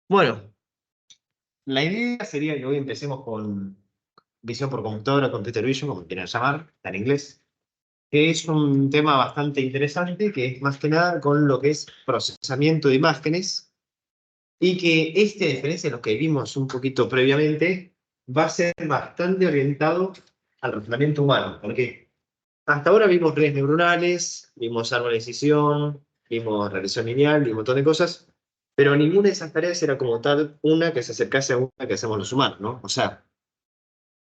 Bueno, la idea sería que hoy empecemos con visión por computadora, computer vision, como quieran llamar, está en inglés, que es un tema bastante interesante, que es más que nada con lo que es procesamiento de imágenes, y que a diferencia de lo que vimos un poquito previamente, va a ser bastante orientado al razonamiento humano, porque hasta ahora vimos redes neuronales, vimos árbol de decisión, vimos regresión lineal y un montón de cosas, pero ninguna de esas tareas era como tal una que se acercase a una que hacemos los humanos, ¿no? O sea,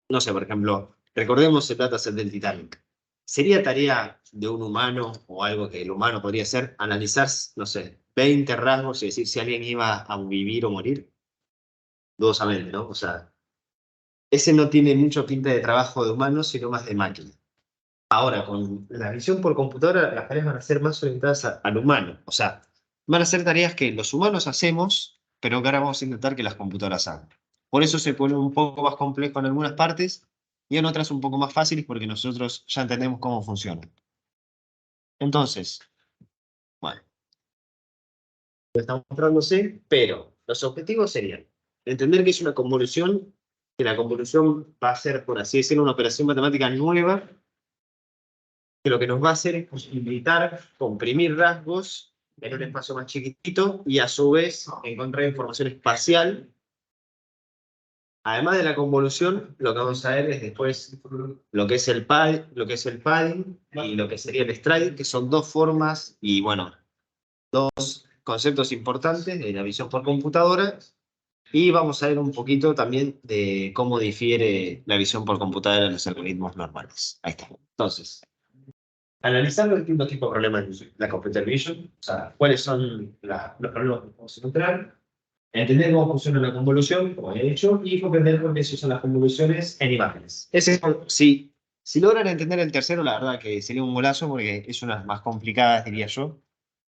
no sé, por ejemplo, recordemos el dataset del Titanic. ¿Sería tarea de un humano o algo que el humano podría hacer, analizar, no sé, 20 rasgos y decir si alguien iba a vivir o morir? Dudosamente, ¿no? O sea, ese no tiene mucho pinta de trabajo de humano, sino más de máquina. Ahora, con la visión por computadora, las tareas van a ser más orientadas al humano. O sea, van a ser tareas que los humanos hacemos, pero que ahora vamos a intentar que las computadoras hagan. Por eso se pone un poco más complejo en algunas partes y en otras un poco más fáciles porque nosotros ya entendemos cómo funciona. Entonces, bueno, está mostrándose, pero los objetivos serían entender que es una convolución, que la convolución va a ser, por así decirlo, una operación matemática nueva que lo que nos va a hacer es posibilitar comprimir rasgos en un espacio más chiquitito y a su vez encontrar información espacial. Además de la convolución, lo que vamos a ver es después lo que es el padding y lo que sería el stride, que son dos formas y bueno, conceptos importantes de la visión por computadora. Y vamos a ver un poquito también de cómo difiere la visión por computadora de los algoritmos normales. Ahí está. Entonces, analizar los distintos tipos de problemas de la computer vision, o sea, cuáles son los problemas que podemos encontrar, entender cómo funciona la convolución, como he dicho, y comprender por qué se usan las convoluciones en imágenes. Si logran entender el tercero, la verdad que sería un golazo porque es una de las más complicadas, diría yo,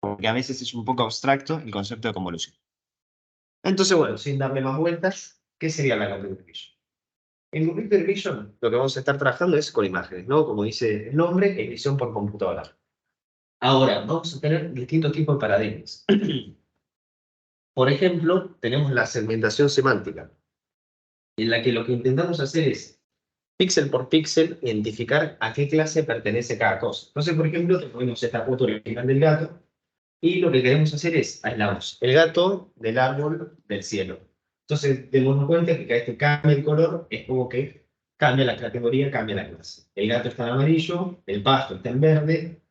porque a veces es un poco abstracto el concepto de convolución. Entonces, bueno, sin darle más vueltas, ¿qué sería la computer vision? En computer vision lo que vamos a estar trabajando es con imágenes, ¿no? Como dice el nombre, edición por computadora. Ahora, vamos a tener distintos tipos de paradigmas. Por ejemplo, tenemos la segmentación semántica, en la que lo que intentamos hacer es, píxel por píxel, identificar a qué clase pertenece cada cosa. Entonces, por ejemplo, tenemos esta foto original del gato, y lo que queremos hacer es, aislamos el gato del árbol del cielo. Entonces, tenemos cuenta que cada vez que cambia el color, es como que cambia la categoría, cambia la clase. El gato está en amarillo, el pasto está en verde,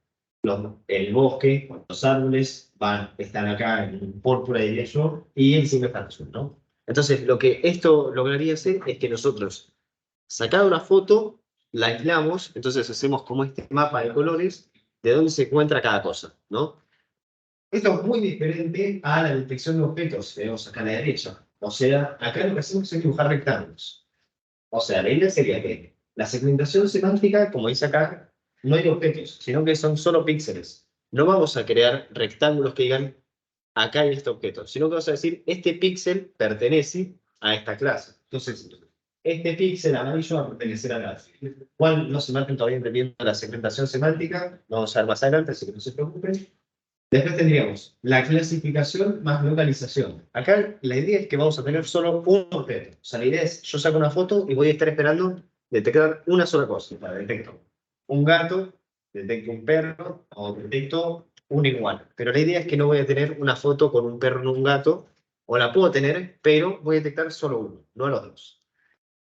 el bosque, los árboles están acá en púrpura, diría yo, y el cielo está en azul, ¿no? Entonces, lo que esto lograría hacer es que nosotros, sacar una foto, la aislamos, entonces hacemos como este mapa de colores de dónde se encuentra cada cosa, ¿no? Esto es muy diferente a la detección de objetos que vemos acá a la derecha. O sea, acá lo que hacemos es dibujar rectángulos. O sea, la idea sería que la segmentación semántica, como dice acá, no hay objetos, sino que son solo píxeles. No vamos a crear rectángulos que digan, acá hay este objeto, sino que vamos a decir, este píxel pertenece a esta clase. Entonces, este píxel amarillo va a pertenecer a la clase. ¿Cuál no se marcan todavía entendiendo la segmentación semántica? Vamos a ver más adelante, así que no se preocupen. Después tendríamos la clasificación más localización. Acá la idea es que vamos a tener solo un objeto. O sea, la idea es, yo saco una foto y voy a estar esperando detectar una sola cosa. O sea, detecto un gato, detecto un perro o detecto un igual. Pero la idea es que no voy a tener una foto con un perro y un gato, o la puedo tener, pero voy a detectar solo uno, no a los dos.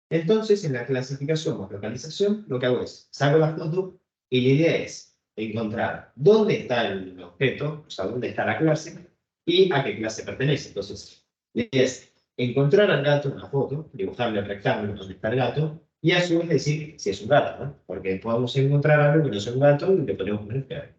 Entonces, en la clasificación o localización, lo que hago es, saco la foto y la idea es encontrar dónde está el objeto, o sea, dónde está la clase y a qué clase pertenece. Entonces, la idea es encontrar al gato en la foto, dibujarle el rectángulo donde está el gato y a su vez decir si es un gato, ¿no? Porque podemos encontrar algo que no es un gato y le podemos poner perro.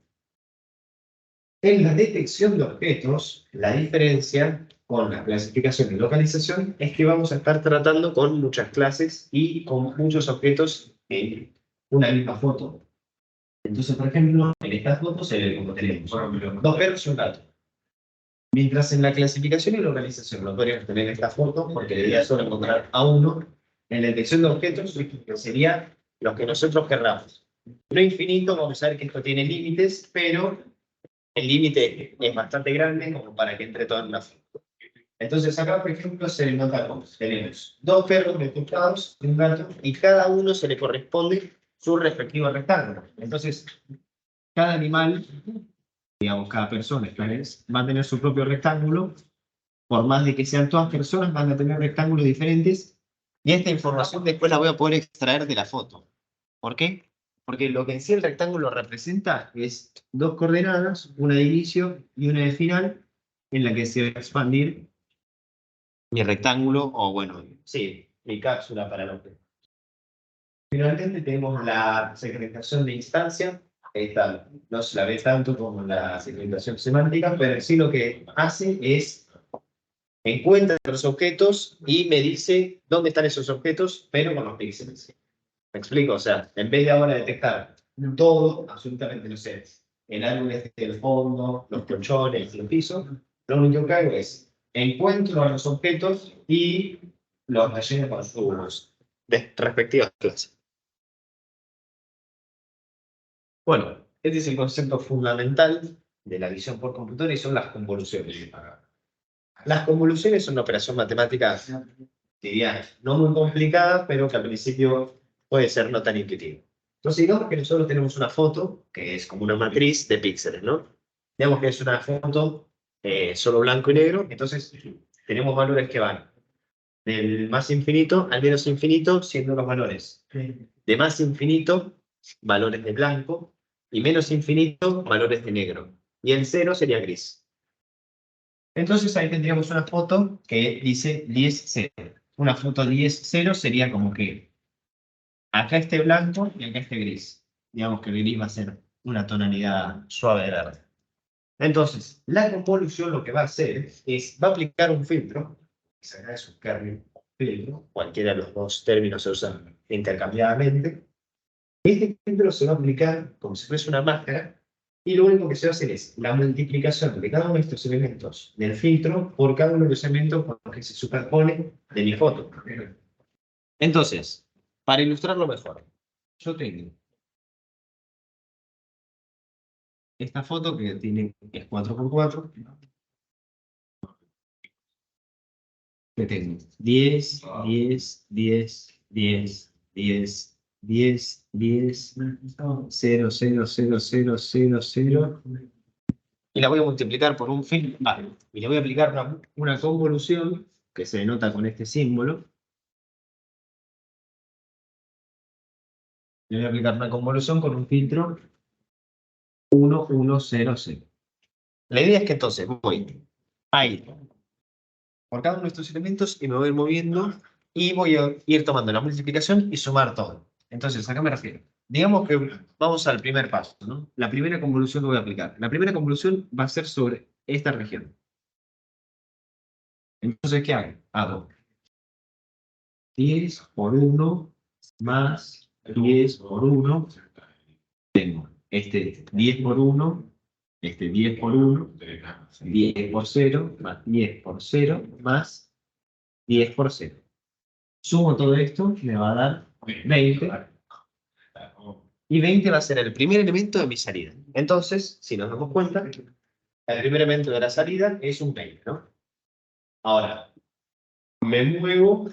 En la detección de objetos, la diferencia con la clasificación y localización es que vamos a estar tratando con muchas clases y con muchos objetos en una misma foto. Entonces, por ejemplo, en estas fotos como tenemos dos perros y un gato. Mientras en la clasificación y localización no podríamos tener esta foto porque la idea es solo encontrar a uno. En la detección de objetos sería los que nosotros querramos. No infinito, vamos a ver que esto tiene límites, pero el límite es bastante grande como para que entre todo en una foto. Entonces acá, por ejemplo, se nota como tenemos dos perros multiplicados y un gato, y cada uno se le corresponde su respectivo rectángulo. Entonces, cada animal, digamos, cada persona, esta vez, va a tener su propio rectángulo. Por más de que sean todas personas, van a tener rectángulos diferentes. Y esta información después la voy a poder extraer de la foto. ¿Por qué? Porque lo que en sí el rectángulo representa es dos coordenadas, una de inicio y una de final, en la que se va a expandir mi rectángulo, o bueno, sí, mi cápsula para lo que. Finalmente tenemos la segmentación de instancia. Esta no se la ve tanto como la segmentación semántica, pero en sí lo que hace es encuentra los objetos y me dice dónde están esos objetos, pero con los píxeles. ¿Me explico? O sea, en vez de ahora detectar todo, absolutamente, no sé, el árbol este del fondo, los colchones, el piso, lo único que hago es encuentro a los objetos y los relleno con sus respectivas clases. Bueno, este es el concepto fundamental de la visión por computadora y son las convoluciones. Las convoluciones son una operación matemática, diría, no muy complicada, pero que al principio puede ser no tan intuitiva. Entonces, digamos que nosotros tenemos una foto que es como una matriz de píxeles, ¿no? Digamos que es una foto solo blanco y negro, entonces tenemos valores que van del más infinito al menos infinito, siendo los valores de más infinito, valores de blanco, y menos infinito, valores de negro. Y el cero sería gris. Entonces ahí tendríamos una foto que dice 10,0. Una foto 10,0 sería como que acá esté blanco y acá esté gris. Digamos que el gris va a ser una tonalidad suave de verde. Entonces, la convolución lo que va a hacer es, va a aplicar un filtro, que acá es un kernel filtro, cualquiera de los dos términos se usan intercambiadamente. Este filtro se va a aplicar como si fuese una máscara y lo único que se va a hacer es la multiplicación de cada uno de estos elementos del filtro por cada uno de los elementos con los que se superpone de mi foto. Entonces, para ilustrarlo mejor, yo tengo esta foto que es 4x4, que tengo 10, 10, 10, 10, 10, 10, 10, 0, 0, 0, 0, 0, 0. Y la voy a multiplicar por un filtro. Y le voy a aplicar una convolución que se denota con este símbolo. Le voy a aplicar una convolución con un filtro 1, 1, 0, 0. La idea es que entonces voy a ir por cada uno de estos elementos y me voy a ir moviendo y voy a ir tomando la multiplicación y sumar todo. Entonces, ¿a qué me refiero? Digamos que vamos al primer paso, ¿no? La primera convolución que voy a aplicar. La primera convolución va a ser sobre esta región. Entonces, ¿qué hago? Hago 10 por 1 más 10 por 1. Tengo este 10 por 1, este 10 por 1, 10 por 0, más 10 por 0, más 10 por 0. Sumo todo esto, me va a dar 20. Y 20 va a ser el primer elemento de mi salida. Entonces, si nos damos cuenta, el primer elemento de la salida es un 20, ¿no? Ahora, me muevo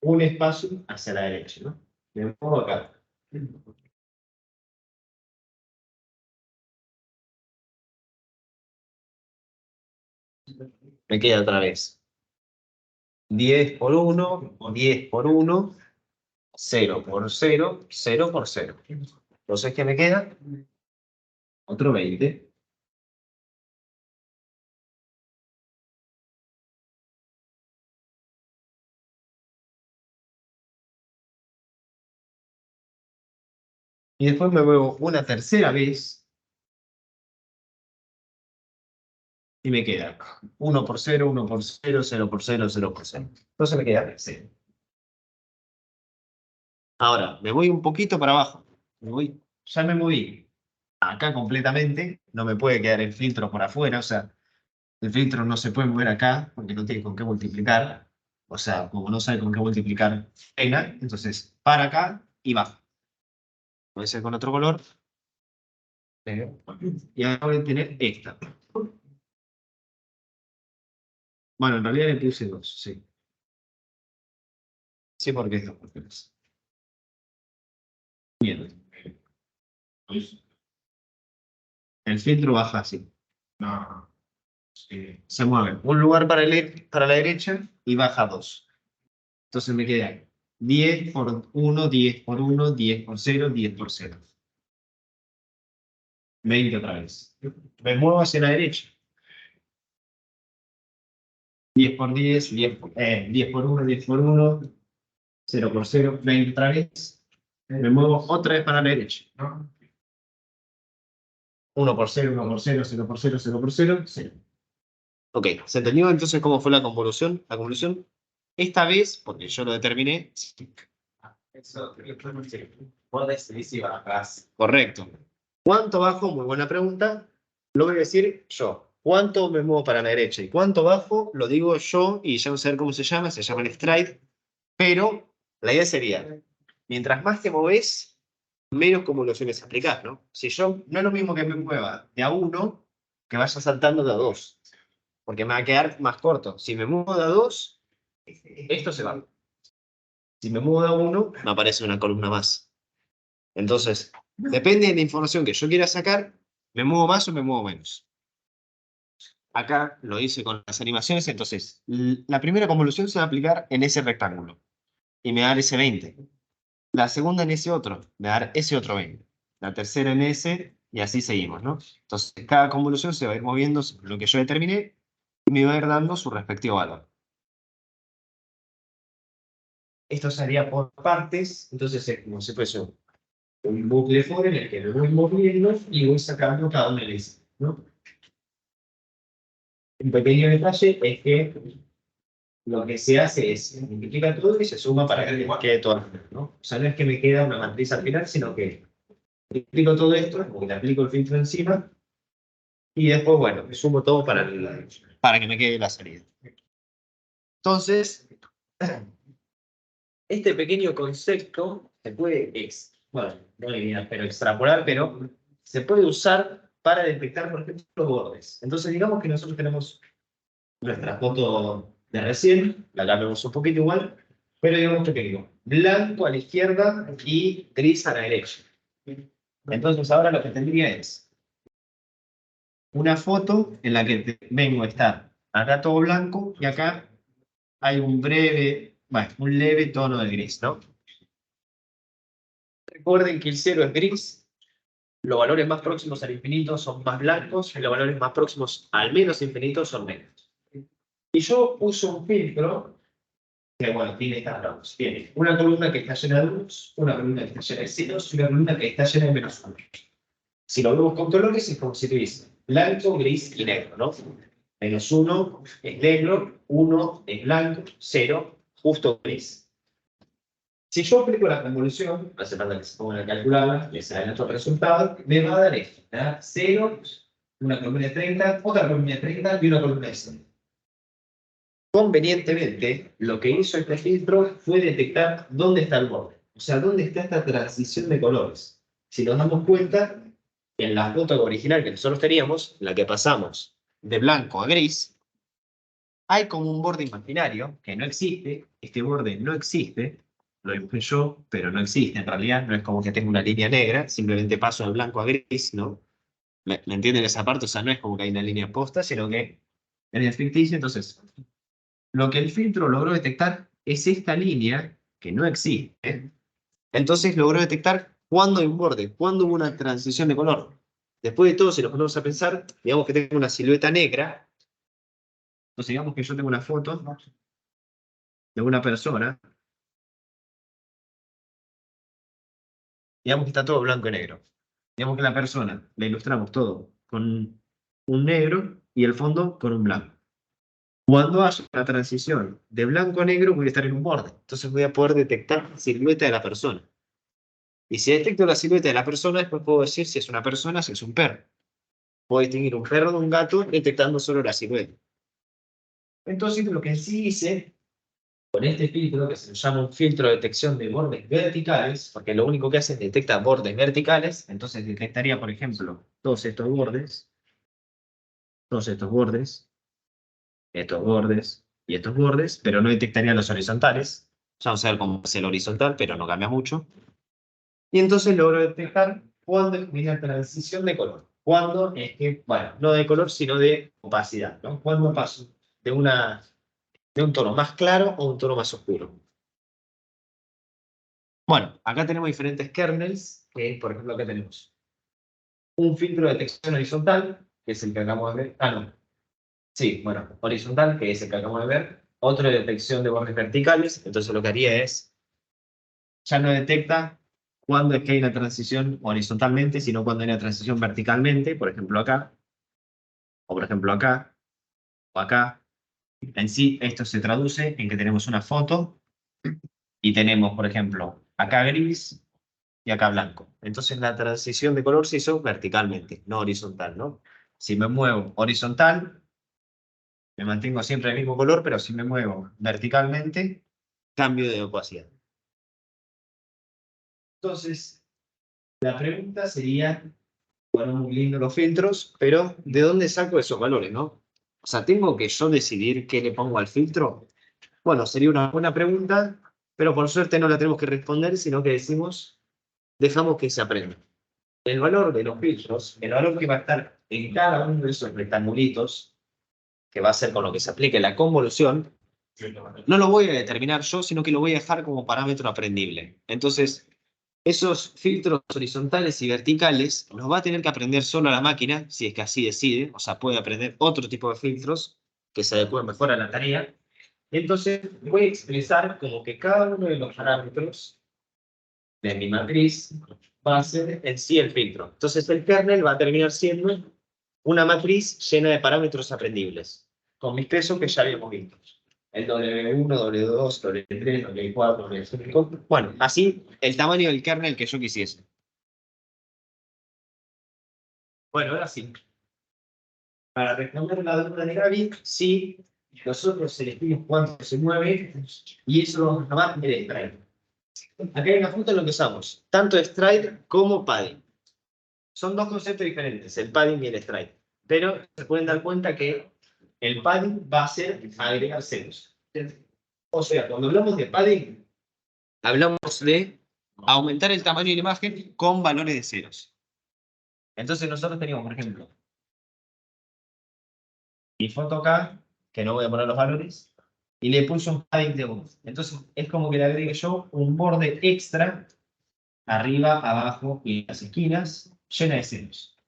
un espacio hacia la derecha, ¿no? Me muevo acá. Me queda otra vez 10 por 1, 10 por 1, 0 por 0, 0 por 0. Entonces, ¿qué me queda? Otro 20. Y después me muevo una tercera vez y me queda 1 por 0, 1 por 0, 0 por 0, 0 por 0. Entonces me queda 0. Ahora, me voy un poquito para abajo. Ya me moví acá completamente. No me puede quedar el filtro por afuera. O sea, el filtro no se puede mover acá porque no tiene con qué multiplicar. O sea, como no sabe con qué multiplicar, pena. Entonces, para acá y baja. Puede ser con otro color. eh, Y ahora voy a tener esta. Bueno, en realidad le puse 2, sí. Sí, porque es 2 por 3. Bien. El filtro baja así. No. Sí. Se mueve un lugar para la derecha y baja 2. Entonces me queda 10 por 1, 10 por 1, 10 por 0, 10 por 0. 20 otra vez. Me muevo hacia la derecha. 10 por 10, 10 por 1, 10 por 1, 0 por 0, 20 otra vez. Me muevo otra vez para la derecha. ¿No? 1 por 0, 1 por 0, 0 por 0, 0 por 0, 0. Ok, ¿se entendió entonces cómo fue la convolución? La convolución, esta vez, porque yo lo determiné. Eso, puedes decir bajas. Correcto. ¿Cuánto bajo? Muy buena pregunta. Lo voy a decir yo. ¿Cuánto me muevo para la derecha y cuánto bajo? Lo digo yo y ya no sé cómo se llama el stride. Pero la idea sería, mientras más te moves, menos convoluciones aplicás, ¿no? Si yo, no es lo mismo que me mueva de a 1 que vaya saltando de a 2, porque me va a quedar más corto. Si me muevo de a 2, esto se va. Si me muevo de a 1, me aparece una columna más. Entonces, depende de la información que yo quiera sacar, me muevo más o me muevo menos. Acá lo hice con las animaciones, entonces la primera convolución se va a aplicar en ese rectángulo y me va a dar ese 20. La segunda en ese otro, me va a dar ese otro 20. La tercera en ese y así seguimos, ¿no? Entonces, cada convolución se va a ir moviendo sobre lo que yo determiné y me va a ir dando su respectivo valor. Esto se haría por partes, entonces es como si fuese un bucle for en el que me voy moviendo y voy sacando cada una de esas, ¿no? Un pequeño detalle es que lo que se hace es se multiplica todo y se suma para que me quede todo al final, ¿no? O sea, no es que me queda una matriz al final, sino que multiplico todo esto, como que le aplico el filtro encima y después, bueno, me sumo todo para que me quede la salida. Entonces, este pequeño concepto se puede, bueno, no eliminar, pero extrapolar, pero se puede usar para detectar, por ejemplo, los bordes. Entonces, digamos que nosotros tenemos nuestra foto de recién, la cambiamos un poquito igual, pero digamos que tengo blanco a la izquierda y gris a la derecha. Entonces ahora lo que tendría es una foto en la que vengo a estar acá todo blanco y acá hay un breve, bueno, un leve tono de gris, ¿no? Recuerden que el cero es gris, los valores más próximos al infinito son más blancos y los valores más próximos al menos infinito son negros. Y yo uso un filtro que, bueno, tiene estas ramos. Tiene una columna que está llena de unos, una columna que está llena de ceros y una columna que está llena de menos uno. Si lo vemos con colores es como si tuviese blanco, gris y negro, ¿no? Menos uno es negro, uno es blanco, cero, justo gris. Si yo aplico la convolución, hace falta que se pongan a calcularla, les adelanto el resultado, me va a dar esto, me da 0, una columna de 30, otra columna de 30 y una columna de 100. Convenientemente, lo que hizo este filtro fue detectar dónde está el borde, o sea, dónde está esta transición de colores. Si nos damos cuenta, en la foto original que nosotros teníamos, la que pasamos de blanco a gris, hay como un borde imaginario que no existe, este borde no existe, lo dibujé yo, pero no existe en realidad, no es como que tenga una línea negra, simplemente paso de blanco a gris, ¿no? ¿Me entienden esa parte? O sea, no es como que hay una línea posta, sino que es ficticia, entonces lo que el filtro logró detectar es esta línea que no existe. Entonces logró detectar cuándo hay un borde, cuándo hubo una transición de color. Después de todo, si nos ponemos a pensar, digamos que tengo una silueta negra. Entonces digamos que yo tengo una foto de una persona. Digamos que está todo blanco y negro. Digamos que la persona la ilustramos todo con un negro y el fondo con un blanco. Cuando haya una transición de blanco a negro, voy a estar en un borde. Entonces voy a poder detectar la silueta de la persona. Y si detecto la silueta de la persona, después puedo decir si es una persona, si es un perro. Puedo distinguir un perro de un gato detectando solo la silueta. Entonces, lo que sí hice con este filtro, que se llama un filtro de detección de bordes verticales, porque lo único que hace es detecta bordes verticales, entonces detectaría, por ejemplo, todos estos bordes, estos bordes y estos bordes, pero no detectaría los horizontales. Ya vamos a ver cómo es el horizontal, pero no cambia mucho. Y entonces logro detectar cuándo es mi transición de color. Cuándo es que, bueno, no de color, sino de opacidad, ¿no? Cuándo paso de de un tono más claro a un tono más oscuro. Bueno, acá tenemos diferentes kernels, que por ejemplo acá tenemos un filtro de detección horizontal, que es el que acabamos de ver. Ah, no. Sí, bueno, horizontal, que es el que acabamos de ver. Otro de detección de bordes verticales. Entonces lo que haría es, ya no detecta cuándo es que hay una transición horizontalmente, sino cuando hay una transición verticalmente, por ejemplo acá, o por ejemplo acá, o acá. En sí, esto se traduce en que tenemos una foto y tenemos, por ejemplo, acá gris y acá blanco. Entonces la transición de color se hizo verticalmente, no horizontal, ¿no? Si me muevo horizontal, me mantengo siempre el mismo color, pero si me muevo verticalmente, cambio de opacidad. Entonces, la pregunta sería, bueno, muy lindo los filtros, pero ¿de dónde saco esos valores, no? O sea, ¿tengo que yo decidir qué le pongo al filtro? Bueno, sería una buena pregunta, pero por suerte no la tenemos que responder, sino que decimos, dejamos que se aprenda. El valor de los filtros, el valor que va a estar en cada uno de esos rectangulitos, que va a ser con lo que se aplique la convolución, no lo voy a determinar yo, sino que lo voy a dejar como parámetro aprendible. Entonces, esos filtros horizontales y verticales los va a tener que aprender solo la máquina, si es que así decide, o sea, puede aprender otro tipo de filtros que se adecúen mejor a la tarea. Entonces, voy a expresar como que cada uno de los parámetros de mi matriz va a ser en sí el filtro. Entonces, el kernel va a terminar siendo una matriz llena de parámetros aprendibles, con mis pesos que ya habíamos visto. El W1, W2, W3, W4, W5. Bueno, así el tamaño del kernel que yo quisiese. Bueno, ahora sí. Para responder la duda de Gaby, sí, nosotros elegimos cuánto se mueve y eso lo vamos a llamar el stride. Acá hay una foto en lo que usamos, tanto stride como padding. Son dos conceptos diferentes, el padding y el stride. Pero se pueden dar cuenta que el padding va a ser agregar ceros. O sea, cuando hablamos de padding, hablamos de aumentar el tamaño de la imagen con valores de ceros. Entonces nosotros teníamos, por ejemplo, mi foto acá, que no voy a poner los valores, y le puse un padding de 1. Entonces es como que le agregue yo un borde extra, arriba, abajo y las esquinas, llena de ceros.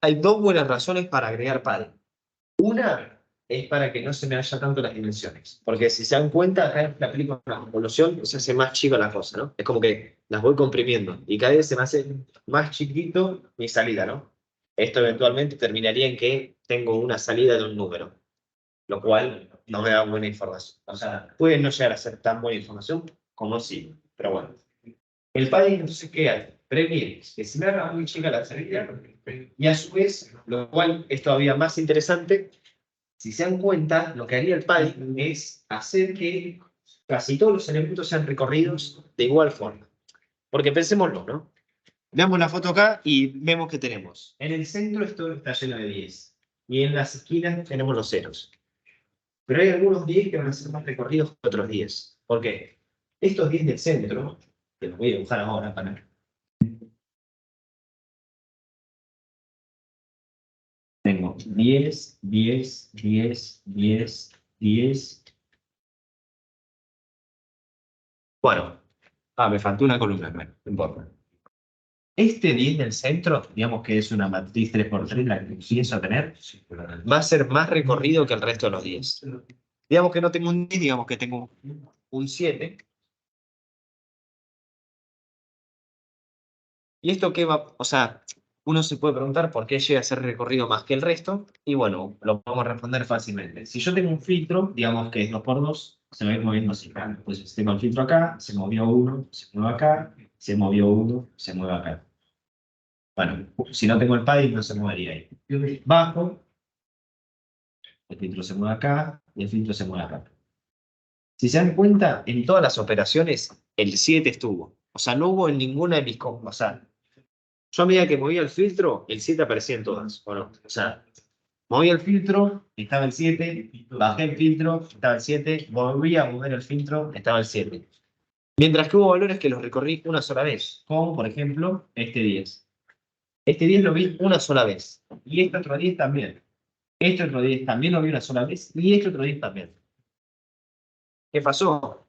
Hay dos buenas razones para agregar padding. Una es para que no se me vaya tanto las dimensiones. Porque si se dan cuenta, acá la película con la convolución se hace más chica la cosa, ¿no? Es como que las voy comprimiendo y cada vez se me hace más chiquito mi salida, ¿no? Esto eventualmente terminaría en que tengo una salida de un número, lo cual no me da buena información. O sea, puede no llegar a ser tan buena información como sí, pero bueno. El padding, entonces, ¿qué hace? Previene que se me haga muy chica la salida y a su vez, lo cual es todavía más interesante, si se dan cuenta, lo que haría el padding es hacer que casi todos los elementos sean recorridos de igual forma. Porque pensémoslo, ¿no? Veamos la foto acá y vemos que tenemos. En el centro esto está lleno de 10. Y en las esquinas tenemos los ceros. Pero hay algunos 10 que van a ser más recorridos que otros 10. ¿Por qué? Estos 10 del centro, que los voy a dibujar ahora para... Tengo 10, 10, 10, 10, 10. Bueno, me faltó una columna, bueno, no importa. Este 10 del centro, digamos que es una matriz 3x3, la que pienso tener, va a ser más recorrido que el resto de los 10. Digamos que no tengo un 10, digamos que tengo un 7. ¿Y esto qué va? O sea, uno se puede preguntar por qué llega a ser recorrido más que el resto, y bueno, lo podemos responder fácilmente. Si yo tengo un filtro, digamos que es 2x2, se va a ir moviendo así. Pues si tengo el filtro acá, se movió uno, se mueve acá, se movió uno, se mueve acá. Bueno, si no tengo el padding, no se movería ahí. Bajo, el filtro se mueve acá y el filtro se mueve acá. Si se dan cuenta, en todas las operaciones, el 7 estuvo. O sea, no hubo en ninguna episcopia. O sea, yo a medida que movía el filtro, el 7 aparecía en todas. ¿O no? O sea, moví el filtro, estaba el 7, bajé el filtro, estaba el 7, volví a mover el filtro, estaba el 7. Mientras que hubo valores que los recorrí una sola vez, como por ejemplo este 10. Este 10 lo vi una sola vez, y este otro 10 también. Este otro 10 también lo vi una sola vez, y este otro 10 también. ¿Qué pasó?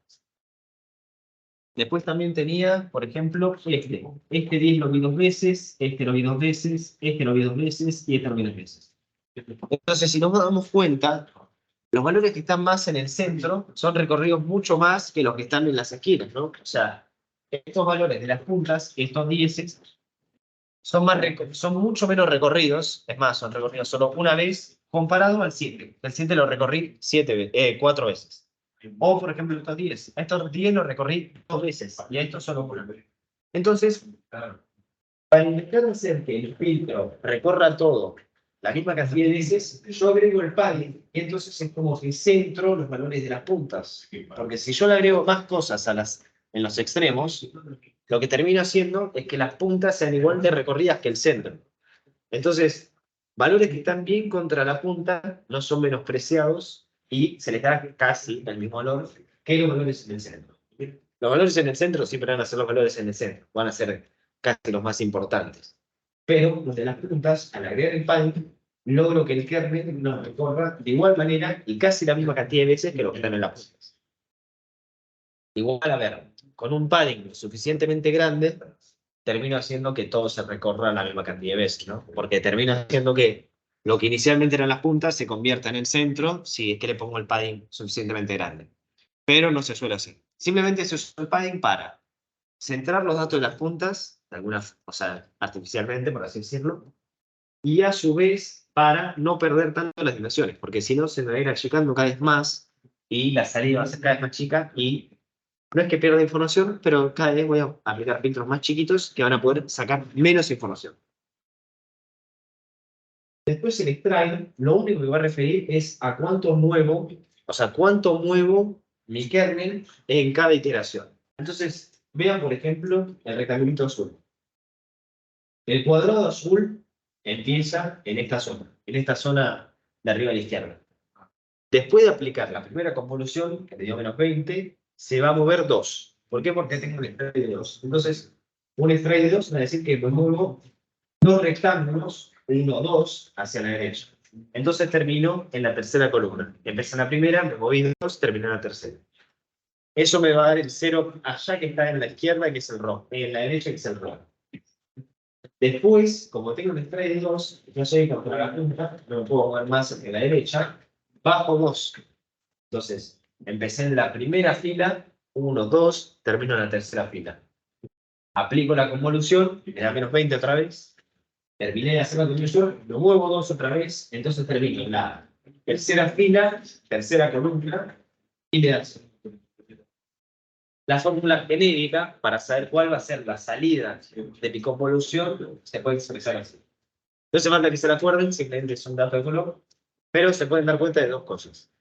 Después también tenía, por ejemplo, este. Este 10 lo vi dos veces, este lo vi dos veces, este lo vi dos veces, y este lo vi dos veces. Entonces, si nos damos cuenta, los valores que están más en el centro son recorridos mucho más que los que están en las esquinas, ¿no? O sea, estos valores de las puntas, estos 10, son mucho menos recorridos, es más, son recorridos solo una vez comparado al 7. El 7 lo recorrí 4 veces. O, por ejemplo, estos 10. A estos 10 los recorrí 2 veces y a estos solo una vez. Entonces, para intentar hacer que el filtro recorra todo la misma cantidad de veces, yo agrego el padding y entonces es como que centro los valores de las puntas. Porque si yo le agrego más cosas en los extremos, lo que termino haciendo es que las puntas sean igual de recorridas que el centro. Entonces, valores que están bien contra la punta no son menospreciados y se les da casi el mismo valor que los valores en el centro. Los valores en el centro siempre van a ser los valores en el centro, van a ser casi los más importantes. Pero los de las puntas, al agregar el padding, logro que el kernel nos recorra de igual manera y casi la misma cantidad de veces que los que están en las puntas. Igual, a ver, con un padding suficientemente grande, termino haciendo que todo se recorra la misma cantidad de veces, ¿no? Porque termino haciendo que lo que inicialmente eran las puntas se convierta en el centro si es que le pongo el padding suficientemente grande. Pero no se suele hacer. Simplemente se usa el padding para centrar los datos de las puntas, de alguna, o sea, artificialmente, por así decirlo, y a su vez para no perder tanto las dimensiones, porque si no se me va a ir achicando cada vez más y la salida va a ser cada vez más chica y no es que pierda información, pero cada vez voy a aplicar filtros más chiquitos que van a poder sacar menos información. Después el extract, lo único que va a referir es a cuánto muevo, o sea, cuánto muevo mi kernel en cada iteración. Entonces, vean, por ejemplo, el rectangulito azul. El cuadrado azul empieza en esta zona de arriba a la izquierda. Después de aplicar la primera convolución, que te dio -20, se va a mover 2. ¿Por qué? Porque tengo un strike de 2. Entonces, un strike de 2 va a decir que me muevo dos rectángulos, 1, 2, hacia la derecha. Entonces termino en la tercera columna. Empecé en la primera, me moví 2, terminé en la tercera. Eso me va a dar el 0 allá que está en la izquierda, que es el rojo, en la derecha, que es el rojo. Después, como tengo un strike de 2, yo sé que contra la punta, no me puedo mover más hacia la derecha, bajo 2. Entonces, empecé en la primera fila, 1, 2, termino en la tercera fila. Aplico la convolución, me da -20 otra vez, terminé de hacer la convolución, lo muevo 2 otra vez, entonces termino en la tercera fila, tercera columna, y me da 0. La fórmula genérica, para saber cuál va a ser la salida de mi convolución, se puede expresar así. No hace falta que se la acuerden, simplemente es un dato de color, pero se pueden dar cuenta de dos cosas.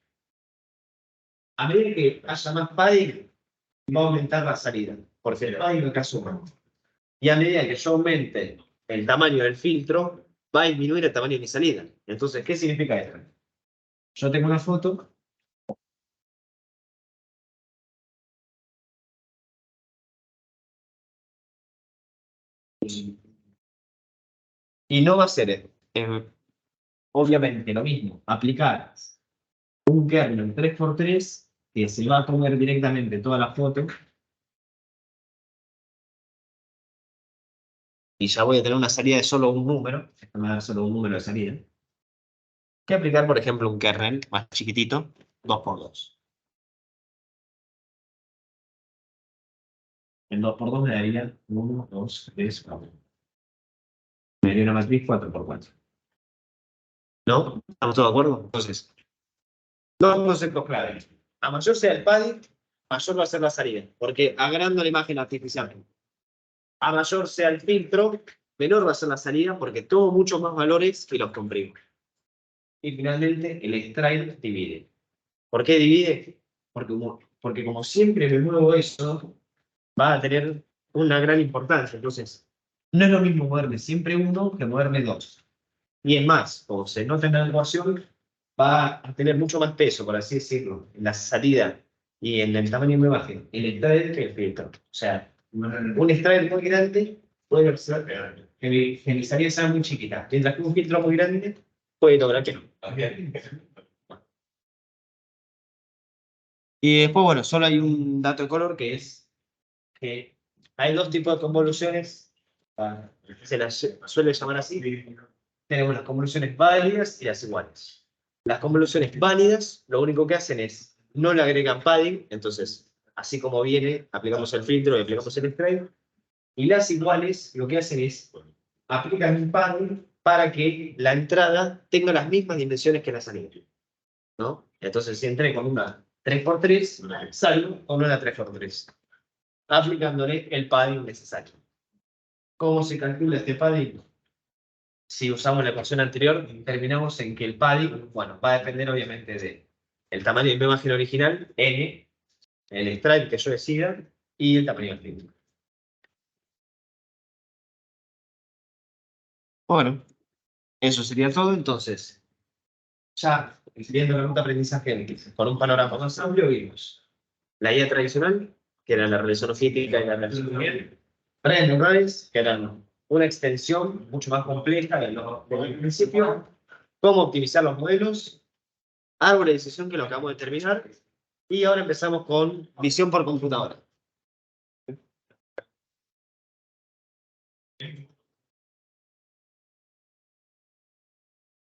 A medida que haya más padding, va a aumentar la salida, porque el padding acá suma. Y a medida que yo aumente el tamaño del filtro, va a disminuir el tamaño de mi salida. Entonces, ¿qué significa esto? Yo tengo una foto. Y no va a ser, obviamente, lo mismo, aplicar un kernel 3x3 que se va a comer directamente toda la foto. Y ya voy a tener una salida de solo un número. Esto me va a dar solo un número de salida. Que aplicar, por ejemplo, un kernel más chiquitito, 2x2. El 2x2 me daría 1, 2, 3, 4. Me daría una matriz 4x4. ¿No? ¿Estamos todos de acuerdo? Entonces, dos conceptos claves. A mayor sea el padding, mayor va a ser la salida, porque agrando la imagen artificial. A mayor sea el filtro, menor va a ser la salida, porque tomo muchos más valores que los comprimo. Y finalmente, el extract divide. ¿Por qué divide? Porque como siempre me muevo eso, va a tener una gran importancia. Entonces, no es lo mismo moverme siempre uno que moverme dos. Y es más, como se nota en la ecuación, va a tener mucho más peso, por así decirlo, en la salida y en el tamaño de imagen, el extraer que el filtro. O sea, un extraer muy grande puede ser que mi salida sea muy chiquita, mientras que un filtro muy grande puede lograr que no. Y después, bueno, solo hay un dato de color que es que hay dos tipos de convoluciones, se las suele llamar así. Tenemos las convoluciones válidas y las iguales. Las convoluciones válidas lo único que hacen es no le agregan padding, entonces así como viene, aplicamos el filtro y aplicamos el extraer. Y las iguales lo que hacen es aplican un padding para que la entrada tenga las mismas dimensiones que la salida, ¿no? Entonces si entré con una 3x3, salgo con una 3x3, aplicándole el padding necesario. ¿Cómo se calcula este padding? Si usamos la ecuación anterior, terminamos en que el padding, bueno, va a depender obviamente del tamaño de mi imagen original, n, el stripe que yo decida, y el tamaño del filtro. Bueno, eso sería todo. Entonces, ya viendo la ruta de aprendizaje con un panorama más amplio, vimos la guía tradicional, que era la relación física y la relación lineal, redes, que eran una extensión mucho más compleja del principio, cómo optimizar los modelos, árbol de decisión que lo acabamos de terminar, y ahora empezamos con visión por computadora.